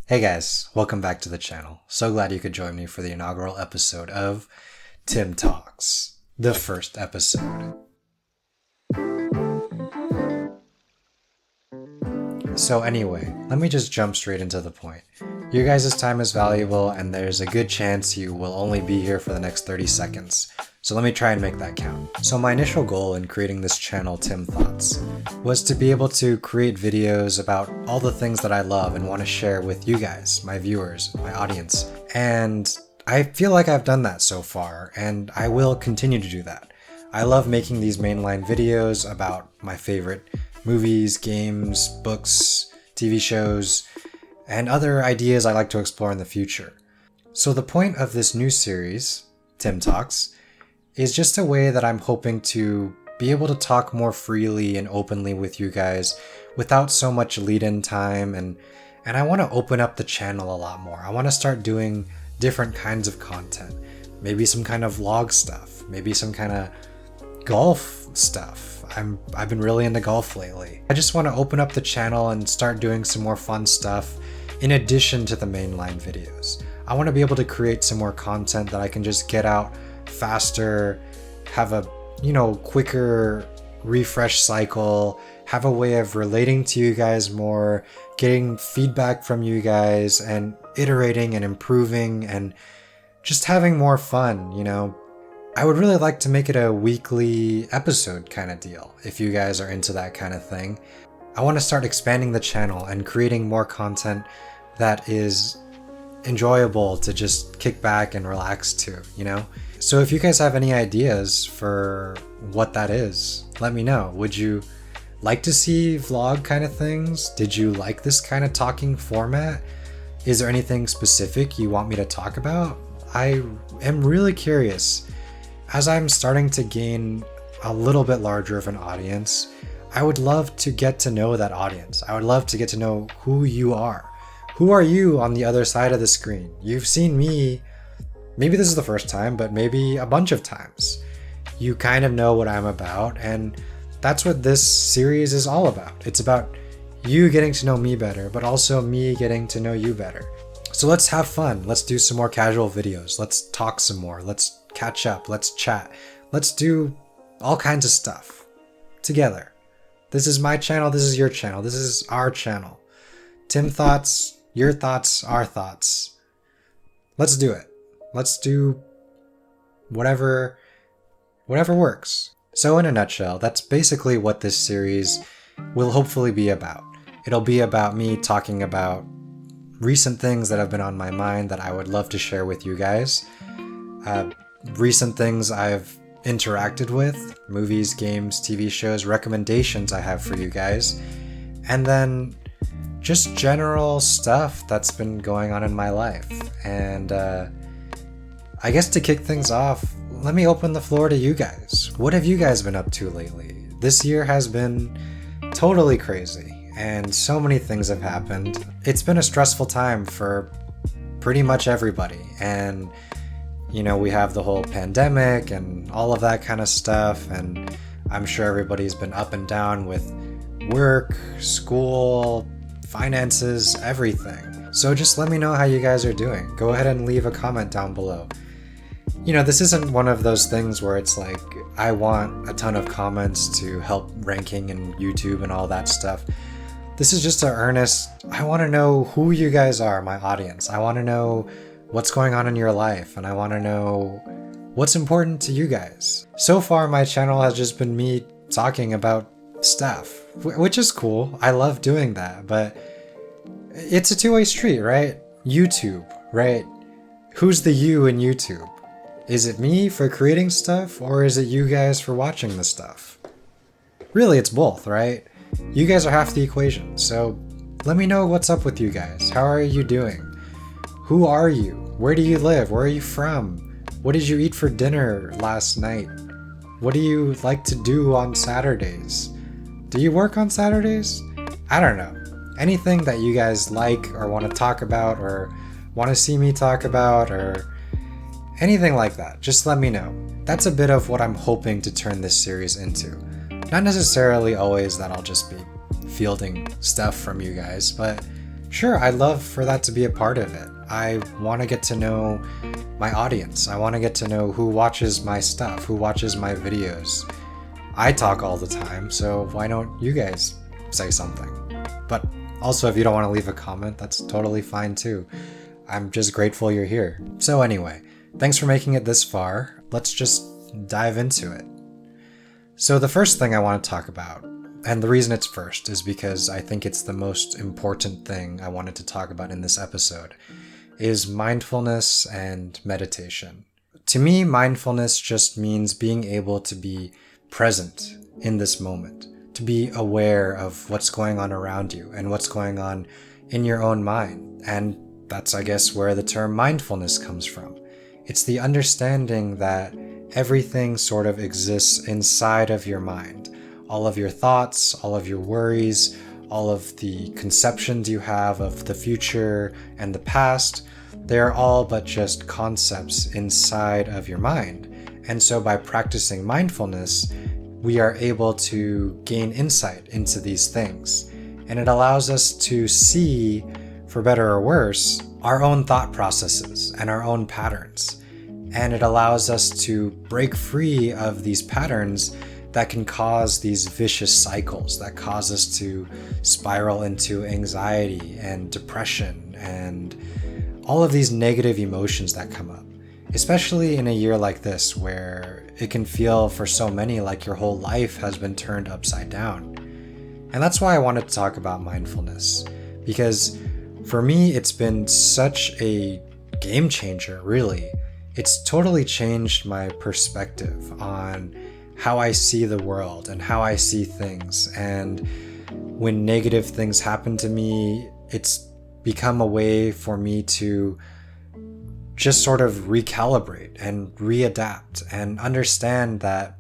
Hey guys, welcome back to the channel. So glad you could join me for the inaugural episode of Tim Talks, the first episode. So anyway, let me just jump straight into the point. Your guys' time is valuable and there's a good chance you will only be here for the next 30 seconds. So let me try and make that count. So my initial goal in creating this channel, Tim Thoughts, was to be able to create videos about all the things that I love and want to share with you guys, my viewers, my audience. And I feel like I've done that so far, and I will continue to do that. I love making these mainline videos about my favorite movies, games, books, TV shows, and other ideas I like to explore in the future. So the point of this new series, Tim Talks, is just a way that I'm hoping to be able to talk more freely and openly with you guys without so much lead-in time, and I want to open up the channel a lot more. I want to start doing different kinds of content, maybe some kind of vlog stuff, maybe some kind of golf stuff. I've been really into golf lately. I just want to open up the channel and start doing some more fun stuff in addition to the mainline videos. I want to be able to create some more content that I can just get out faster, have a quicker refresh cycle, have a way of relating to you guys more, getting feedback from you guys, and iterating and improving and just having more fun. I would really like to make it a weekly episode kind of deal if you guys are into that kind of thing. I want to start expanding the channel and creating more content that is enjoyable to just kick back and relax to, So if you guys have any ideas for what that is, let me know. Would you like to see vlog kind of things? Did you like this kind of talking format? Is there anything specific you want me to talk about? I am really curious. As I'm starting to gain a little bit larger of an audience, I would love to get to know that audience. I would love to get to know who you are. Who are you on the other side of the screen? You've seen me, maybe this is the first time, but maybe a bunch of times. You kind of know what I'm about, and that's what this series is all about. It's about you getting to know me better, but also me getting to know you better. So let's have fun. Let's do some more casual videos. Let's talk some more. Let's catch up. Let's chat. Let's do all kinds of stuff together. This is my channel. This is your channel. This is our channel. Tim Thoughts, your thoughts, our thoughts. Let's do it. Let's do whatever works. So in a nutshell, that's basically what this series will hopefully be about. It'll be about me talking about recent things that have been on my mind that I would love to share with you guys. Recent things I've interacted with, movies, games, TV shows, recommendations I have for you guys, and then just general stuff that's been going on in my life. And I guess to kick things off, let me open the floor to you guys. What have you guys been up to lately? This year has been totally crazy, and so many things have happened. It's been a stressful time for pretty much everybody, and we have the whole pandemic and all of that kind of stuff, and I'm sure everybody's been up and down with work, school, finances, everything. So just let me know how you guys are doing. Go ahead and leave a comment down below. This isn't one of those things where it's like I want a ton of comments to help ranking in YouTube and all that stuff. This is just I want to know who you guys are, my audience. I want to know what's going on in your life, and I want to know what's important to you guys. So far, my channel has just been me talking about stuff, which is cool. I love doing that, but it's a two-way street, right? YouTube, right? Who's the you in YouTube? Is it me for creating stuff, or is it you guys for watching the stuff? Really, it's both, right? You guys are half the equation, so let me know what's up with you guys. How are you doing? Who are you? Where do you live? Where are you from? What did you eat for dinner last night? What do you like to do on Saturdays? Do you work on Saturdays? I don't know. Anything that you guys like or want to talk about or want to see me talk about or anything like that, just let me know. That's a bit of what I'm hoping to turn this series into. Not necessarily always that I'll just be fielding stuff from you guys, but Sure, I'd love for that to be a part of it. I want to get to know my audience. I want to get to know who watches my stuff, who watches my videos. I talk all the time, so why don't you guys say something? But also, if you don't want to leave a comment, that's totally fine too. I'm just grateful you're here. So anyway, thanks for making it this far. Let's just dive into it. So the first thing I want to talk about, and the reason it's first is because I think it's the most important thing I wanted to talk about in this episode, is mindfulness and meditation. To me, mindfulness just means being able to be present in this moment, to be aware of what's going on around you and what's going on in your own mind. And that's, I guess, where the term mindfulness comes from. It's the understanding that everything sort of exists inside of your mind. All of your thoughts, all of your worries, all of the conceptions you have of the future and the past, they're all but just concepts inside of your mind. And so by practicing mindfulness, we are able to gain insight into these things. And it allows us to see, for better or worse, our own thought processes and our own patterns. And it allows us to break free of these patterns that can cause these vicious cycles that cause us to spiral into anxiety and depression and all of these negative emotions that come up, especially in a year like this where it can feel for so many like your whole life has been turned upside down. And that's why I wanted to talk about mindfulness, because for me, it's been such a game changer, really. It's totally changed my perspective on how I see the world and how I see things. And when negative things happen to me, it's become a way for me to just sort of recalibrate and readapt and understand that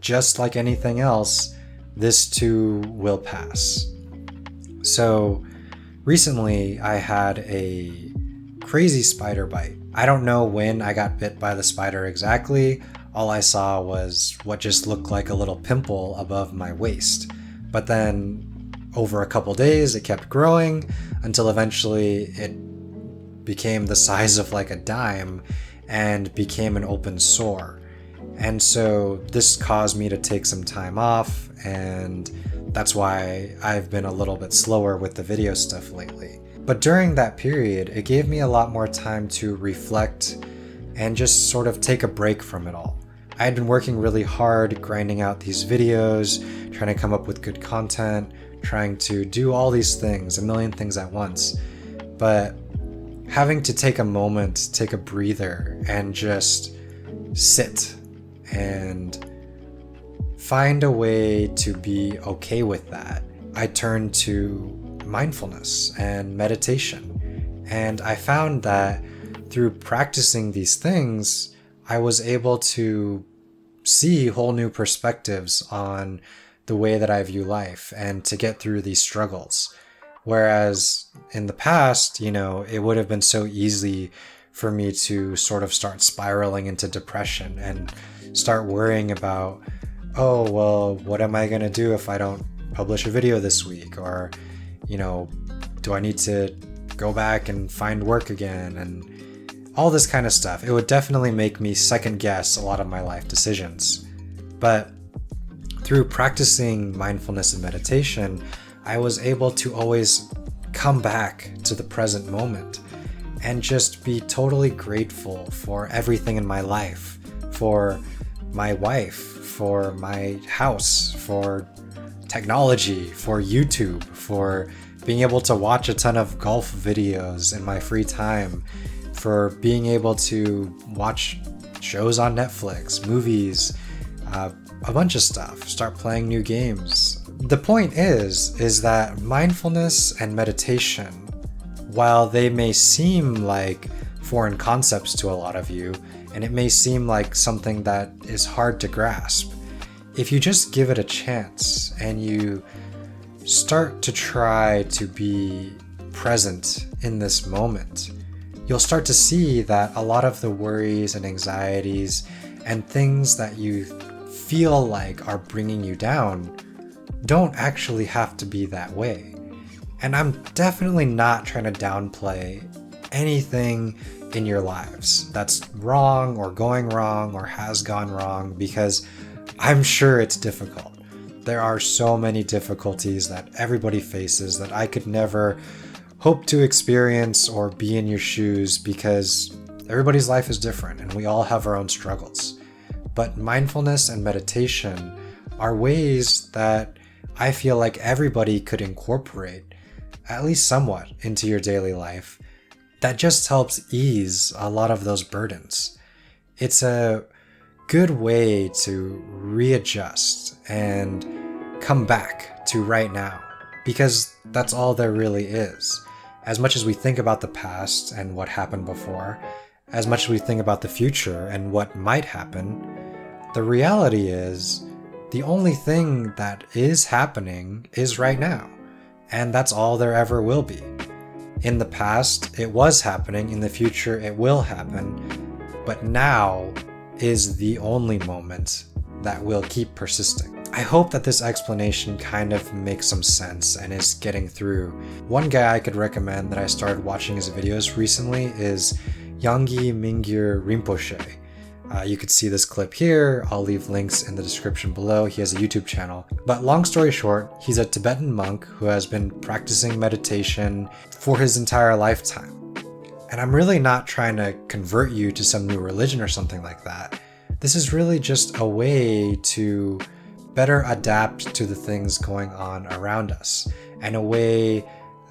just like anything else, this too will pass. So recently I had a crazy spider bite. I don't know when I got bit by the spider exactly. All I saw was what just looked like a little pimple above my waist. But then over a couple days, it kept growing until eventually it became the size of like a dime and became an open sore. And so this caused me to take some time off, and that's why I've been a little bit slower with the video stuff lately. But during that period, it gave me a lot more time to reflect and just sort of take a break from it all. I had been working really hard, grinding out these videos, trying to come up with good content, trying to do all these things, a million things at once. But having to take a moment, take a breather, and just sit and find a way to be okay with that, I turned to mindfulness and meditation. And I found that through practicing these things, I was able to see whole new perspectives on the way that I view life and to get through these struggles. Whereas in the past, it would have been so easy for me to sort of start spiraling into depression and start worrying about, oh, well, what am I going to do if I don't publish a video this week? Or, do I need to go back and find work again? And all this kind of stuff. It would definitely make me second guess a lot of my life decisions. But through practicing mindfulness and meditation, I was able to always come back to the present moment and just be totally grateful for everything in my life, for my wife, for my house, for technology, for YouTube, for being able to watch a ton of golf videos in my free time, for being able to watch shows on Netflix, movies, a bunch of stuff, start playing new games. The point is that mindfulness and meditation, while they may seem like foreign concepts to a lot of you, and it may seem like something that is hard to grasp, if you just give it a chance and you start to try to be present in this moment, you'll start to see that a lot of the worries and anxieties and things that you feel like are bringing you down don't actually have to be that way. And I'm definitely not trying to downplay anything in your lives that's wrong or going wrong or has gone wrong, because I'm sure it's difficult. There are so many difficulties that everybody faces that I could never hope to experience or be in your shoes, because everybody's life is different and we all have our own struggles. But mindfulness and meditation are ways that I feel like everybody could incorporate, at least somewhat, into your daily life that just helps ease a lot of those burdens. It's a good way to readjust and come back to right now, because that's all there really is. As much as we think about the past and what happened before, as much as we think about the future and what might happen, the reality is the only thing that is happening is right now. And that's all there ever will be. In the past, it was happening. In the future, it will happen. But now is the only moment that will keep persisting. I hope that this explanation kind of makes some sense and is getting through. One guy I could recommend that I started watching his videos recently is Yangi Mingyur Rinpoche. You could see this clip here. I'll leave links in the description below. He has a YouTube channel. But long story short, he's a Tibetan monk who has been practicing meditation for his entire lifetime. And I'm really not trying to convert you to some new religion or something like that. This is really just a way to better adapt to the things going on around us, and a way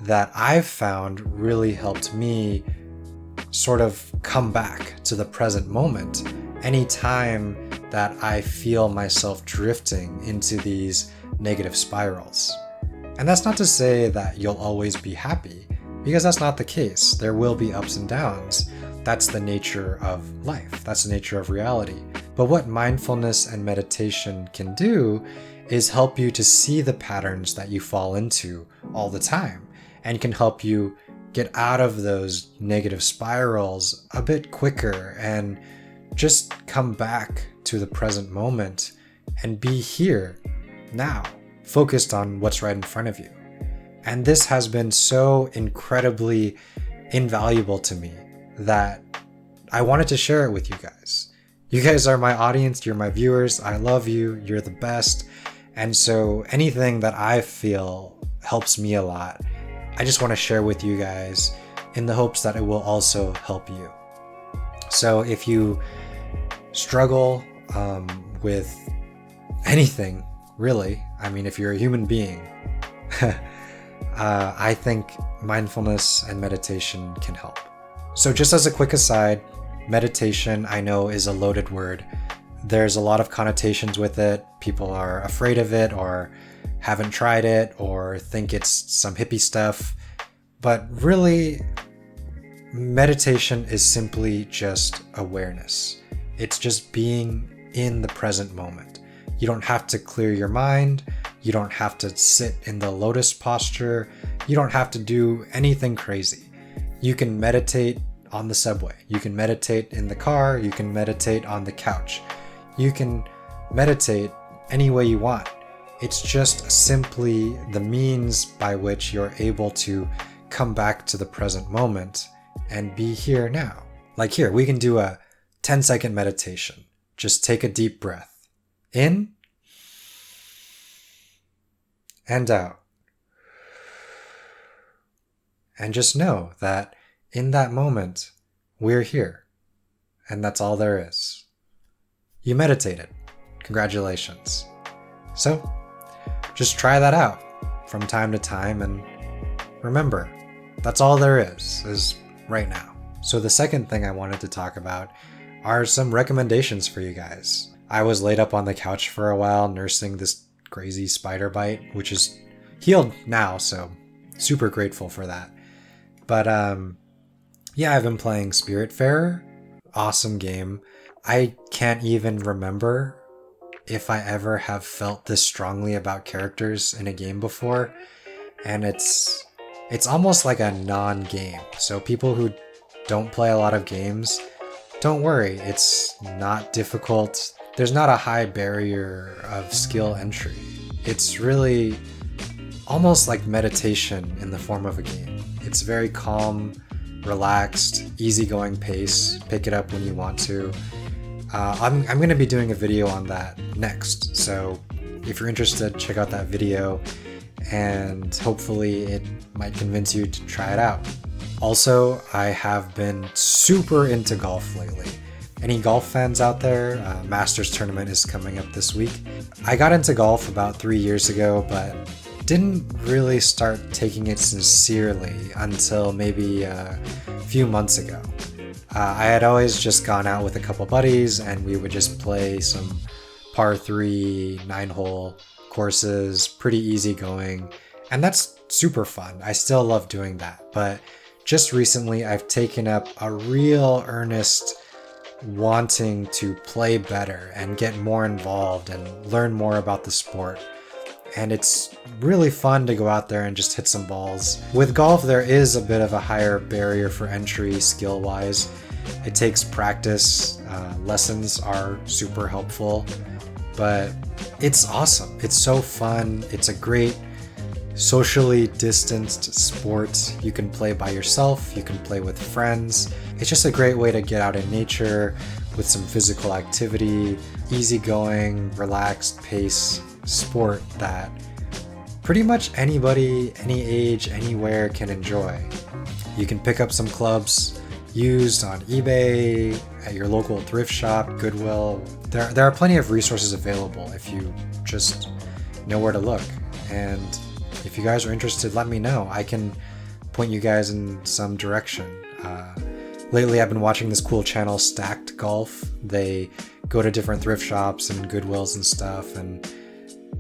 that I've found really helped me sort of come back to the present moment anytime that I feel myself drifting into these negative spirals. And that's not to say that you'll always be happy, because that's not the case. There will be ups and downs. That's the nature of life. That's the nature of reality. But what mindfulness and meditation can do is help you to see the patterns that you fall into all the time, and can help you get out of those negative spirals a bit quicker and just come back to the present moment and be here now, focused on what's right in front of you. And this has been so incredibly invaluable to me that I wanted to share it with you guys. You guys are my audience, you're my viewers, I love you, you're the best. And so anything that I feel helps me a lot, I just want to share with you guys in the hopes that it will also help you. So if you struggle with anything, really, I mean, if you're a human being, I think mindfulness and meditation can help. So just as a quick aside, meditation, I know, is a loaded word. There's a lot of connotations with it. People are afraid of it, or haven't tried it, or think it's some hippie stuff. But really, meditation is simply just awareness. It's just being in the present moment. You don't have to clear your mind. You don't have to sit in the lotus posture. You don't have to do anything crazy. You can meditate on the subway. You can meditate in the car. You can meditate on the couch. You can meditate any way you want. It's just simply the means by which you're able to come back to the present moment and be here now. Like here, we can do a 10-second meditation. Just take a deep breath. In and out. And just know that in that moment, we're here. And that's all there is. You meditated. Congratulations. So, just try that out from time to time, and remember, that's all there is right now. So the second thing I wanted to talk about are some recommendations for you guys. I was laid up on the couch for a while nursing this crazy spider bite, which is healed now, so super grateful for that. But yeah, I've been playing Spiritfarer. Awesome game. I can't even remember if I ever have felt this strongly about characters in a game before, and it's almost like a non-game. So people who don't play a lot of games, don't worry, it's not difficult. There's not a high barrier of skill entry. It's really almost like meditation in the form of a game. It's very calm, relaxed, easygoing pace. Pick it up when you want to. I'm going to be doing a video on that next, so if you're interested, check out that video, and hopefully it might convince you to try it out. Also, I have been super into golf lately. Any golf fans out there? Masters tournament is coming up this week. I got into golf about 3 years ago, but didn't really start taking it sincerely until maybe a few months ago. I had always just gone out with a couple buddies and we would just play some par 3 9-hole courses, pretty easy going, and that's super fun. I still love doing that, but just recently I've taken up a real earnest wanting to play better and get more involved and learn more about the sport. And it's really fun to go out there and just hit some balls. With golf, there is a bit of a higher barrier for entry skill-wise. It takes practice. Lessons are super helpful, but it's awesome. It's so fun. It's a great socially distanced sport. You can play by yourself. You can play with friends. It's just a great way to get out in nature with some physical activity, easygoing, relaxed pace sport that pretty much anybody, any age, anywhere can enjoy. You can pick up some clubs used on eBay, at your local thrift shop, Goodwill. There are plenty of resources available if you just know where to look. And if you guys are interested, let me know. I can point you guys in some direction. Lately, I've been watching this cool channel, Stacked Golf. They go to different thrift shops and Goodwills and stuff and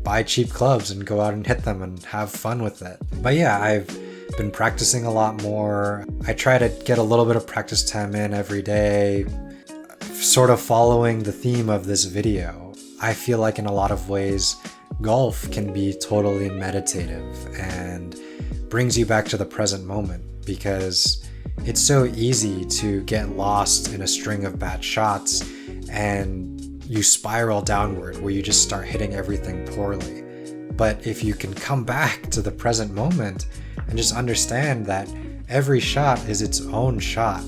buy cheap clubs and go out and hit them and have fun with it. But yeah, I've been practicing a lot more. I try to get a little bit of practice time in every day, sort of following the theme of this video. I feel like in a lot of ways, golf can be totally meditative and brings you back to the present moment, because it's so easy to get lost in a string of bad shots and you spiral downward where you just start hitting everything poorly. But if you can come back to the present moment and just understand that every shot is its own shot,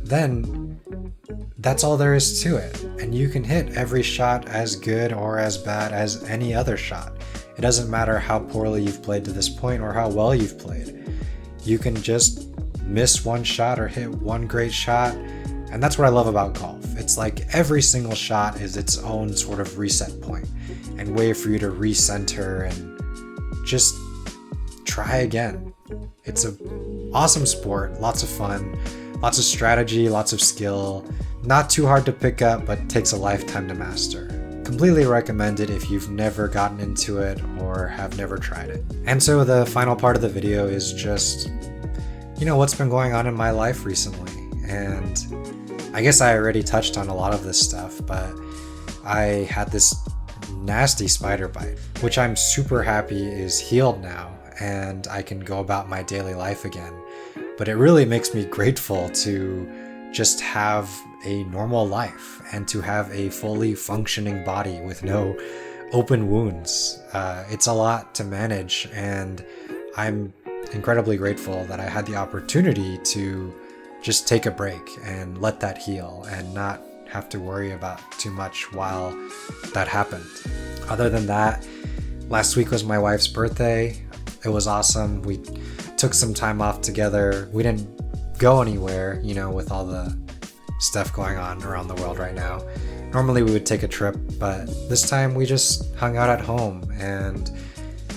then that's all there is to it. And you can hit every shot as good or as bad as any other shot. It doesn't matter how poorly you've played to this point or how well you've played. You can just miss one shot or hit one great shot. And that's what I love about golf. It's like every single shot is its own sort of reset point and way for you to recenter and just try again. It's an awesome sport, lots of fun, lots of strategy, lots of skill. Not too hard to pick up, but takes a lifetime to master. Completely recommend it if you've never gotten into it or have never tried it. And so the final part of the video is just, what's been going on in my life recently. And I guess I already touched on a lot of this stuff, but I had this nasty spider bite, which I'm super happy is healed now and I can go about my daily life again. But it really makes me grateful to just have a normal life and to have a fully functioning body with no open wounds. It's a lot to manage, and I'm incredibly grateful that I had the opportunity to just take a break and let that heal and not have to worry about too much while that happened. Other than that, last week was my wife's birthday. It was awesome. We took some time off together. We didn't go anywhere, with all the stuff going on around the world right now. Normally we would take a trip, but this time we just hung out at home and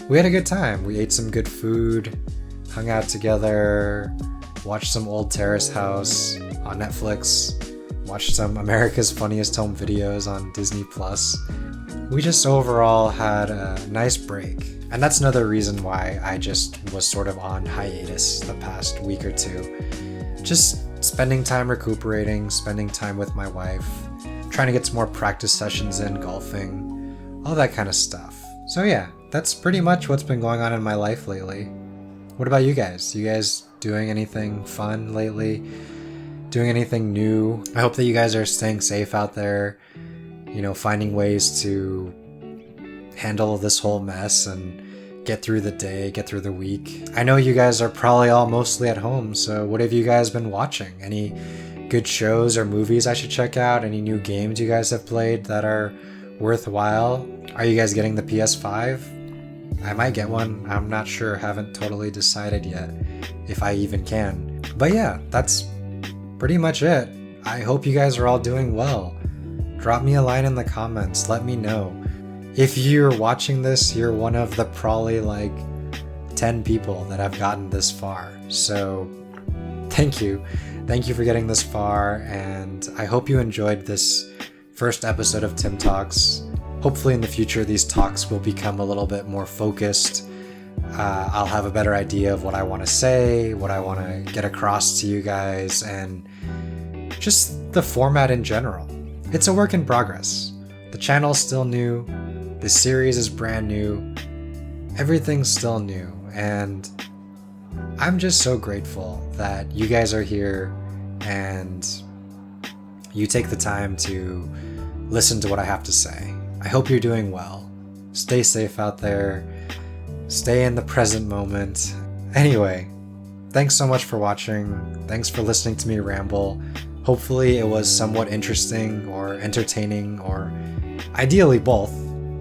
we had a good time. We ate some good food, hung out together, watched some old Terrace House on Netflix, watched some America's Funniest Home Videos on Disney+. We just overall had a nice break. And that's another reason why I just was sort of on hiatus the past week or two. Just spending time recuperating, spending time with my wife, trying to get some more practice sessions in, golfing, all that kind of stuff. So yeah, that's pretty much what's been going on in my life lately. What about you guys? You guys doing anything fun lately? Doing anything new? I hope that you guys are staying safe out there, finding ways to handle this whole mess and get through the day, get through the week. I know you guys are probably all mostly at home, so what have you guys been watching? Any good shows or movies I should check out? Any new games you guys have played that are worthwhile? Are you guys getting the PS5? I might get one. I'm not sure. Haven't totally decided yet if I even can. But yeah, that's pretty much it. I hope you guys are all doing well. Drop me a line in the comments. Let me know. If you're watching this, you're one of the probably like 10 people that have gotten this far. So thank you. Thank you for getting this far, and I hope you enjoyed this first episode of Tim Talks. Hopefully in the future these talks will become a little bit more focused. I'll have a better idea of what I want to say, what I want to get across to you guys, and just the format in general. It's a work in progress. The channel's still new. The series is brand new. Everything's still new, and I'm just so grateful that you guys are here and you take the time to listen to what I have to say. I hope you're doing well. Stay safe out there. Stay in the present moment. Anyway, thanks so much for watching. Thanks for listening to me ramble. Hopefully it was somewhat interesting or entertaining, or ideally both.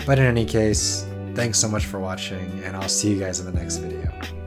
But in any case, thanks so much for watching, and I'll see you guys in the next video.